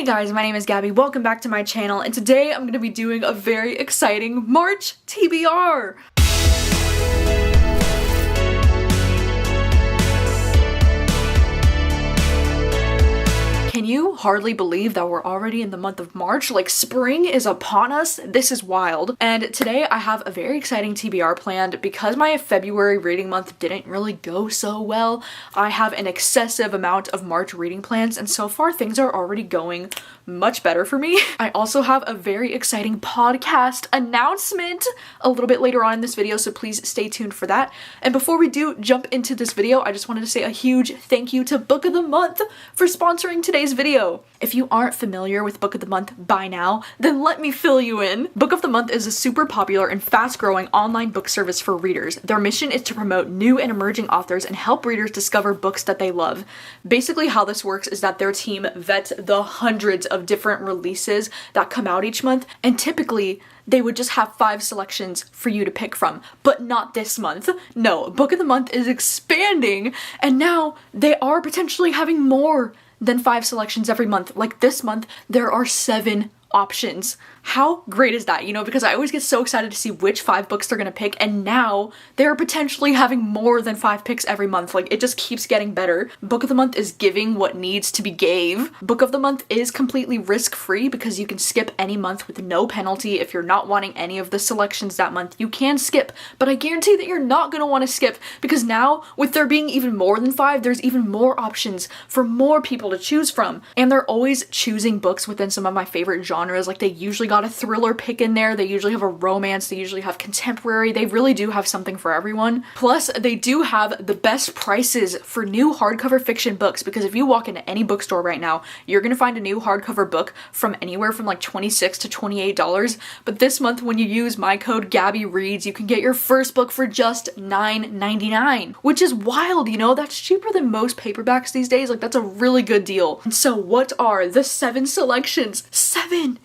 Hey guys, my name is Gabby. Welcome back to my channel, and today I'm going to be doing a very exciting March TBR. Can you hardly believe that we're already in the month of March? Like, spring is upon us. This is wild. And today I have a very exciting TBR planned. Because my February reading month didn't really go so well, I have an excessive amount of March reading plans, and so far things are already going much better for me. I also have a very exciting podcast announcement a little bit later on in this video, so please stay tuned for that. And before we do jump into this video, I just wanted to say a huge thank you to Book of the Month for sponsoring today's video. If you aren't familiar with Book of the Month by now, then let me fill you in. Book of the Month is a super popular and fast-growing online book service for readers. Their mission is to promote new and emerging authors and help readers discover books that they love. Basically, how this works is that their team vets the hundreds of different releases that come out each month, and typically they would just have 5 selections for you to pick from, but not this month. No, Book of the Month is expanding, and now they are potentially having more than 5 selections every month. Like this month, there are 7 options. How great is that? You know, because I always get so excited to see which 5 books they're gonna pick, and now they're potentially having more than 5 picks every month. Like, it just keeps getting better. Book of the Month is giving what needs to be gave. Book of the Month is completely risk-free because you can skip any month with no penalty. If you're not wanting any of the selections that month, you can skip, but I guarantee that you're not gonna want to skip because now, with there being even more than 5, there's even more options for more people to choose from. And they're always choosing books within some of my favorite genres. Like, they usually got a thriller pick in there, they usually have a romance, they usually have contemporary. They really do have something for everyone. Plus, they do have the best prices for new hardcover fiction books, because if you walk into any bookstore right now, you're gonna find a new hardcover book from anywhere from like $26 to $28. But this month, when you use my code gabbyreads, you can get your first book for just $9.99, which is wild, you know? That's cheaper than most paperbacks these days. Like, that's a really good deal. And so what are the 7 selections? 7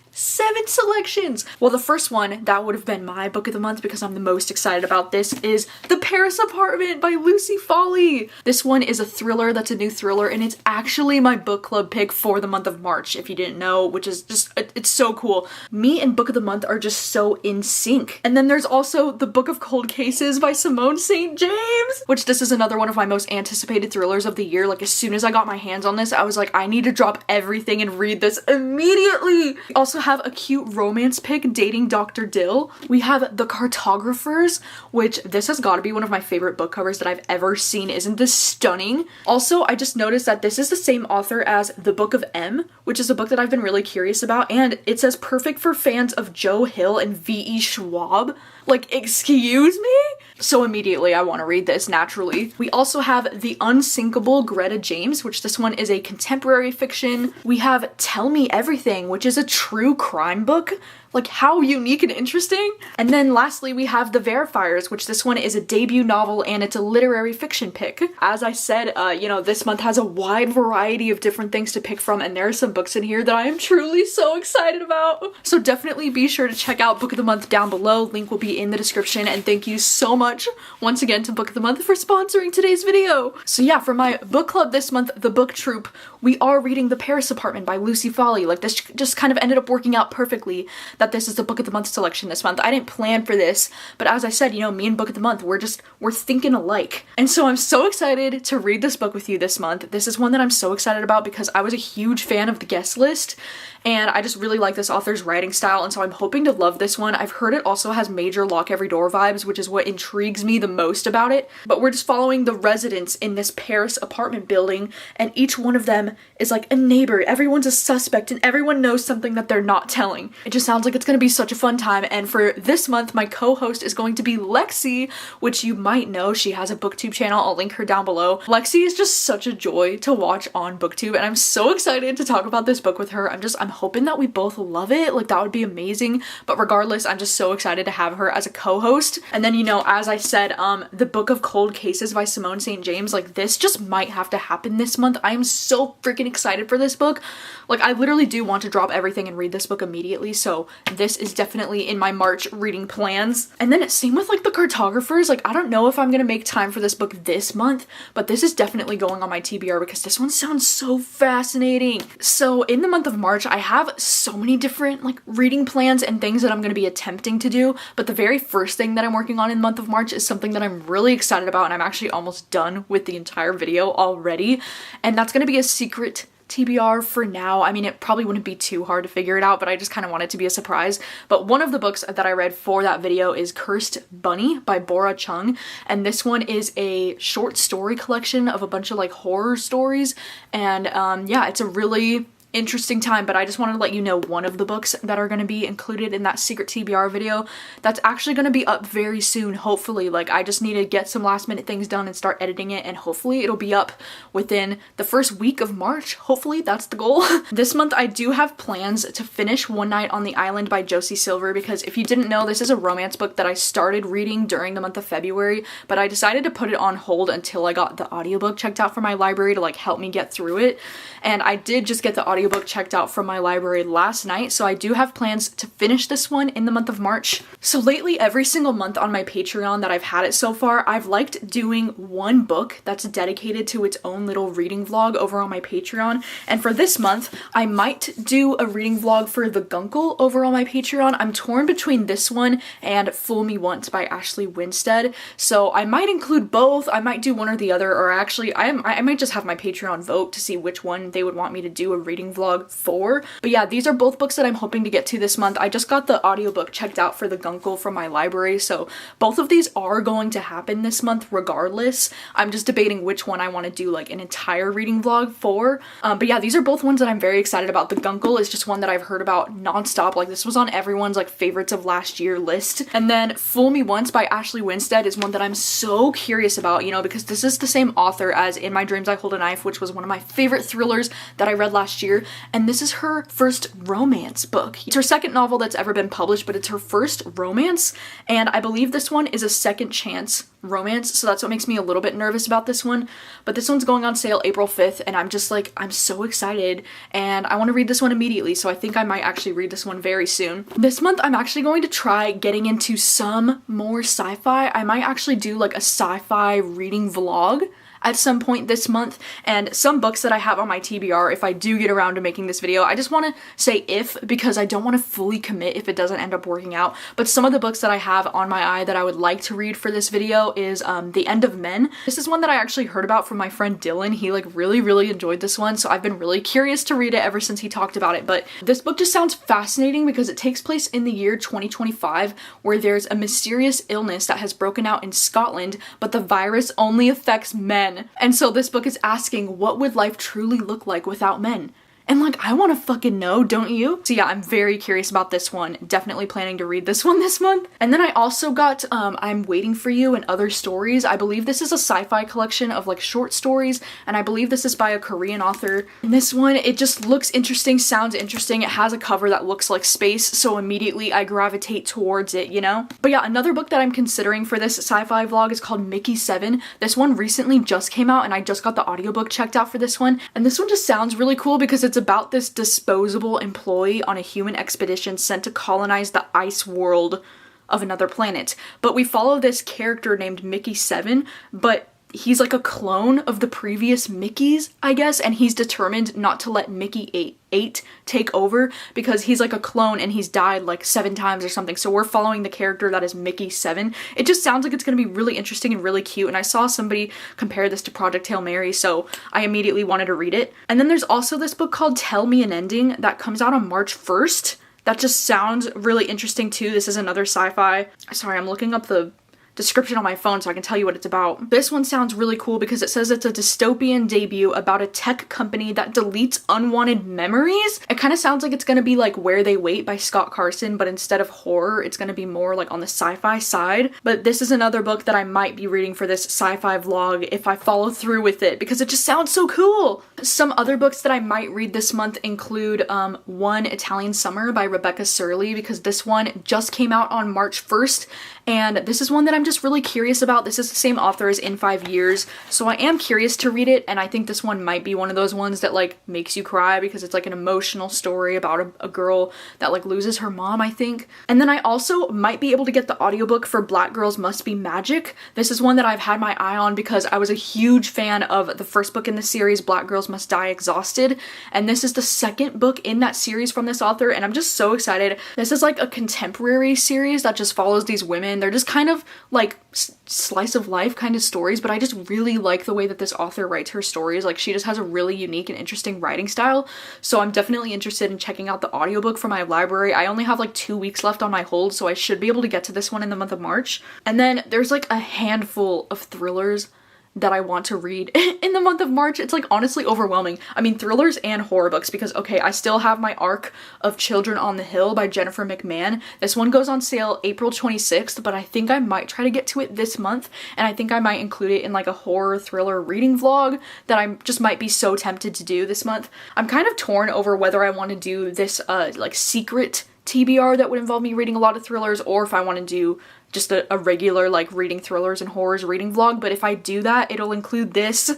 selections! Well, the first one, that would have been my book of the month because I'm the most excited about this, is The Paris Apartment by Lucy Foley. This one is a thriller that's a new thriller, and it's actually my book club pick for the month of March, if you didn't know, which is just, it's so cool. Me and Book of the Month are just so in sync. And then there's also The Book of Cold Cases by Simone St. James, which this is another one of my most anticipated thrillers of the year. Like, as soon as I got my hands on this, I was like, I need to drop everything and read this immediately! We also have a cute romance pick, Dating Dr. Dill. We have The Cartographers, which this has got to be one of my favorite book covers that I've ever seen. Isn't this stunning? Also, I just noticed that this is the same author as The Book of M, which is a book that I've been really curious about, and it says perfect for fans of Joe Hill and V.E. Schwab. Like, excuse me? So immediately I want to read this, naturally. We also have The Unsinkable Greta James, which this one is a contemporary fiction. We have Tell Me Everything, which is a true crime book. Like, how unique and interesting. And then lastly, we have The Verifiers, which this one is a debut novel and it's a literary fiction pick. As I said, you know, this month has a wide variety of different things to pick from, and there are some books in here that I am truly so excited about. So definitely be sure to check out Book of the Month down below. Link will be in the description, and thank you so much once again to Book of the Month for sponsoring today's video. So yeah, for my book club this month, The Book Troop, we are reading The Paris Apartment by Lucy Foley. Like, this just kind of ended up working out perfectly that this is the Book of the Month selection this month. I didn't plan for this, but as I said, you know, me and Book of the Month, we're thinking alike. And so I'm so excited to read this book with you this month. This is one that I'm so excited about because I was a huge fan of the guest list, and I just really like this author's writing style, and so I'm hoping to love this one. I've heard it also has major Lock Every Door vibes, which is what intrigues me the most about it. But we're just following the residents in this Paris apartment building, and each one of them is like a neighbor. Everyone's a suspect, and everyone knows something that they're not telling. It just sounds like it's gonna be such a fun time, and for this month, my co-host is going to be Lexi, which you might know. She has a booktube channel. I'll link her down below. Lexi is just such a joy to watch on booktube, and I'm so excited to talk about this book with her. I'm hoping that we both love it. Like, that would be amazing. But regardless, I'm just so excited to have her as a co-host. And then, you know, as I said, the Book of Cold Cases by Simone St. James, like, this just might have to happen this month. I am so freaking excited for this book. Like, I literally do want to drop everything and read this book immediately, so this is definitely in my March reading plans. And then same with like the cartographers. Like, I don't know if I'm gonna make time for this book this month, but this is definitely going on my TBR because this one sounds so fascinating. So in the month of March, I have so many different like reading plans and things that I'm gonna be attempting to do, but the very first thing that I'm working on in the month of March is something that I'm really excited about, and I'm actually almost done with the entire video already, and that's gonna be a secret TBR for now. I mean, it probably wouldn't be too hard to figure it out, but I just kind of want it to be a surprise. But one of the books that I read for that video is Cursed Bunny by Bora Chung, and this one is a short story collection of a bunch of like horror stories, and yeah, it's a really interesting time. But I just wanted to let you know one of the books that are going to be included in that secret TBR video that's actually going to be up very soon, hopefully. Like, I just need to get some last minute things done and start editing it, and hopefully it'll be up within the first week of March. Hopefully that's the goal. This month I do have plans to finish One Night on the Island by Josie Silver, because if you didn't know, this is a romance book that I started reading during the month of February, but I decided to put it on hold until I got the audiobook checked out from my library to like help me get through it. And I did just get the audiobook checked out from my library last night, so I do have plans to finish this one in the month of March. So lately, every single month on my Patreon that I've had it so far, I've liked doing one book that's dedicated to its own little reading vlog over on my Patreon. And for this month, I might do a reading vlog for The Guncle over on my Patreon. I'm torn between this one and Fool Me Once by Ashley Winstead, so I might include both. I might do one or the other, or actually I might just have my Patreon vote to see which one they would want me to do a reading vlog for. But yeah, these are both books that I'm hoping to get to this month. I just got the audiobook checked out for The Guncle from my library, so both of these are going to happen this month regardless. I'm just debating which one I want to do like an entire reading vlog for. But yeah, these are both ones that I'm very excited about. The Guncle is just one that I've heard about nonstop. Like, this was on everyone's like favorites of last year list. And then Fool Me Once by Ashley Winstead is one that I'm so curious about, you know, because this is the same author as In My Dreams I Hold a Knife, which was one of my favorite thrillers that I read last year. And this is her first romance book. It's her second novel that's ever been published, but it's her first romance, and I believe this one is a second chance romance, so that's what makes me a little bit nervous about this one. But this one's going on sale April 5th, and I'm just like, I'm so excited, and I want to read this one immediately, so I think I might actually read this one very soon. This month I'm actually going to try getting into some more sci-fi. I might actually do like a sci-fi reading vlog at some point this month, and some books that I have on my TBR, if I do get around to making this video, I just want to say if, because I don't want to fully commit if it doesn't end up working out, but some of the books that I have on my eye that I would like to read for this video is The End of Men. This is one that I actually heard about from my friend Dylan. He like really enjoyed this one, so I've been really curious to read it ever since he talked about it. But this book just sounds fascinating because it takes place in the year 2025, where there's a mysterious illness that has broken out in Scotland, but the virus only affects men. And so this book is asking, what would life truly look like without men? And like, I want to fucking know, don't you? So yeah, I'm very curious about this one. Definitely planning to read this one this month. And then I also got I'm Waiting for You and Other Stories. I believe this is a sci-fi collection of like short stories, and I believe this is by a Korean author. And this one, it just looks interesting, sounds interesting. It has a cover that looks like space, so immediately I gravitate towards it, you know? But yeah, another book that I'm considering for this sci-fi vlog is called Mickey 7. This one recently just came out, and I just got the audiobook checked out for this one. And this one just sounds really cool because it's about this disposable employee on a human expedition sent to colonize the ice world of another planet. But we follow this character named Mickey 7, but he's like a clone of the previous Mickeys, I guess, and he's determined not to let Mickey 8 take over because he's like a clone and he's died like 7 times or something. So we're following the character that is Mickey 7. It just sounds like it's going to be really interesting and really cute, and I saw somebody compare this to Project Hail Mary, so I immediately wanted to read it. And then there's also this book called Tell Me an Ending that comes out on March 1st. That just sounds really interesting too. This is another sci-fi. Sorry, I'm looking up the description on my phone so I can tell you what it's about. This one sounds really cool because it says it's a dystopian debut about a tech company that deletes unwanted memories. It kind of sounds like it's gonna be like Where They Wait by Scott Carson, but instead of horror, it's gonna be more like on the sci-fi side. But this is another book that I might be reading for this sci-fi vlog if I follow through with it because it just sounds so cool. Some other books that I might read this month include One Italian Summer by Rebecca Surley, because this one just came out on March 1st, and this is one that I'm just really curious about. This is the same author as In 5 Years, so I am curious to read it, and I think this one might be one of those ones that like makes you cry because it's like an emotional story about a girl that like loses her mom, I think. And then I also might be able to get the audiobook for Black Girls Must Be Magic. This is one that I've had my eye on because I was a huge fan of the first book in the series, Black Girls Must Die Exhausted, and this is the second book in that series from this author, and I'm just so excited. This is like a contemporary series that just follows these women. They're just kind of like slice of life kind of stories, but I just really like the way that this author writes her stories. Like, she just has a really unique and interesting writing style, so I'm definitely interested in checking out the audiobook from my library. I only have like 2 weeks left on my hold, so I should be able to get to this one in the month of March. And then there's like a handful of thrillers that I want to read in the month of March. It's like honestly overwhelming. I mean, thrillers and horror books, because okay, I still have my arc of Children on the Hill by Jennifer McMahon. This one goes on sale April 26th, but I think I might try to get to it this month, and I think I might include it in like a horror thriller reading vlog that I just might be so tempted to do this month. I'm kind of torn over whether I want to do this like secret TBR that would involve me reading a lot of thrillers, or if I want to do just a regular like reading thrillers and horrors reading vlog. But if I do that, it'll include this.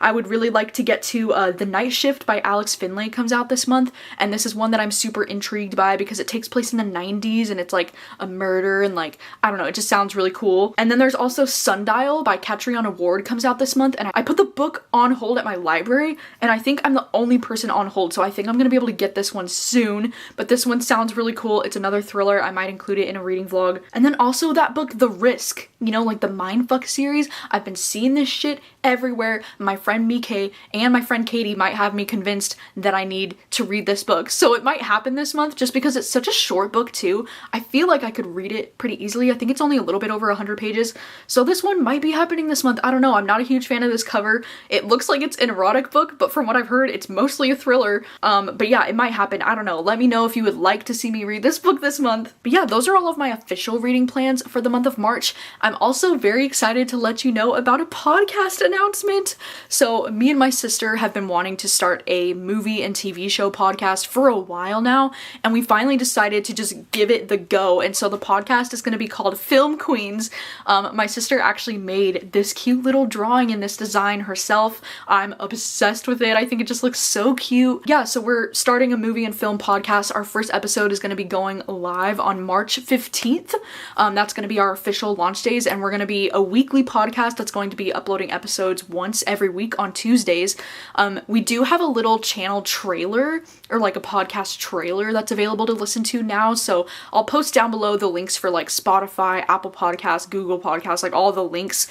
I would really like to get to The Night Shift by Alex Finlay comes out this month, and this is one that I'm super intrigued by because it takes place in the 90s and it's like a murder and like, I don't know, it just sounds really cool. And then there's also Sundial by Catriona Ward comes out this month, and I put the book on hold at my library, and I think I'm the only person on hold, so I think I'm gonna be able to get this one soon. But this one sounds really cool. It's another thriller. I might include it in a reading vlog. And then also that book The Risk, you know, like the Mindfuck series. I've been seeing this shit everywhere. My friend Mike and my friend Katie might have me convinced that I need to read this book. So it might happen this month just because it's such a short book too. I feel like I could read it pretty easily. I think it's only a little bit over 100 pages. So this one might be happening this month. I don't know. I'm not a huge fan of this cover. It looks like it's an erotic book, but from what I've heard, it's mostly a thriller. But yeah, it might happen. I don't know. Let me know if you would like to see me read this book this month. But yeah, those are all of my official reading plans for the month of March. I'm also very excited to let you know about a podcast announcement. So me and my sister have been wanting to start a movie and TV show podcast for a while now, and we finally decided to just give it the go. And so the podcast is going to be called Film Queens. My sister actually made this cute little drawing and this design herself. I'm obsessed with it. I think it just looks so cute. Yeah, so we're starting a movie and film podcast. Our first episode is going to be going live on March 15th. That's going to be our official launch days, and we're going to be a weekly podcast that's going to be uploading episodes once every week on Tuesdays. We do have a little channel trailer, or like a podcast trailer, that's available to listen to now, so I'll post down below the links for like Spotify, Apple Podcasts, Google Podcasts, like all the links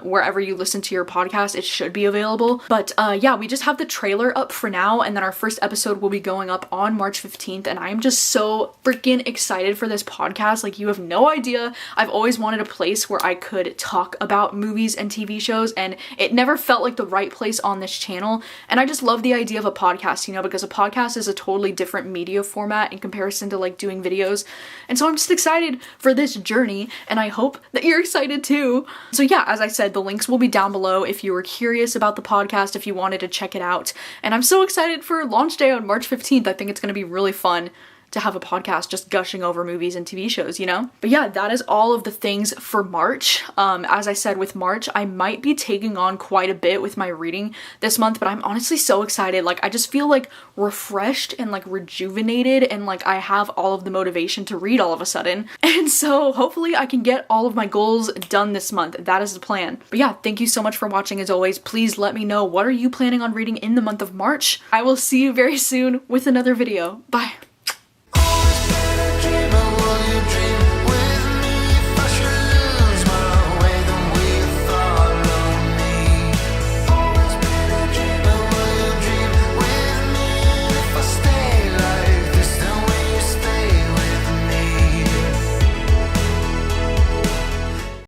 wherever you listen to your podcast, it should be available. But yeah, we just have the trailer up for now, and then our first episode will be going up on March 15th, and I'm just so freaking excited for this podcast. Like, you have no idea. I've always wanted a place where I could talk about movies and TV shows, and it never felt like the right place on this channel. And I just love the idea of a podcast, you know, because a podcast is a totally different media format in comparison to like doing videos. And so I'm just excited for this journey, and I hope that you're excited too. So yeah, as I said, the links will be down below if you were curious about the podcast, if you wanted to check it out. And I'm so excited for launch day on March 15th. I think it's going to be really fun to have a podcast just gushing over movies and TV shows, you know? But yeah, that is all of the things for March. As I said, with March, I might be taking on quite a bit with my reading this month, but I'm honestly so excited. Like, I just feel like refreshed and like rejuvenated, and like I have all of the motivation to read all of a sudden. And so hopefully I can get all of my goals done this month. That is the plan. But yeah, thank you so much for watching as always. Please let me know, what are you planning on reading in the month of March? I will see you very soon with another video. Bye.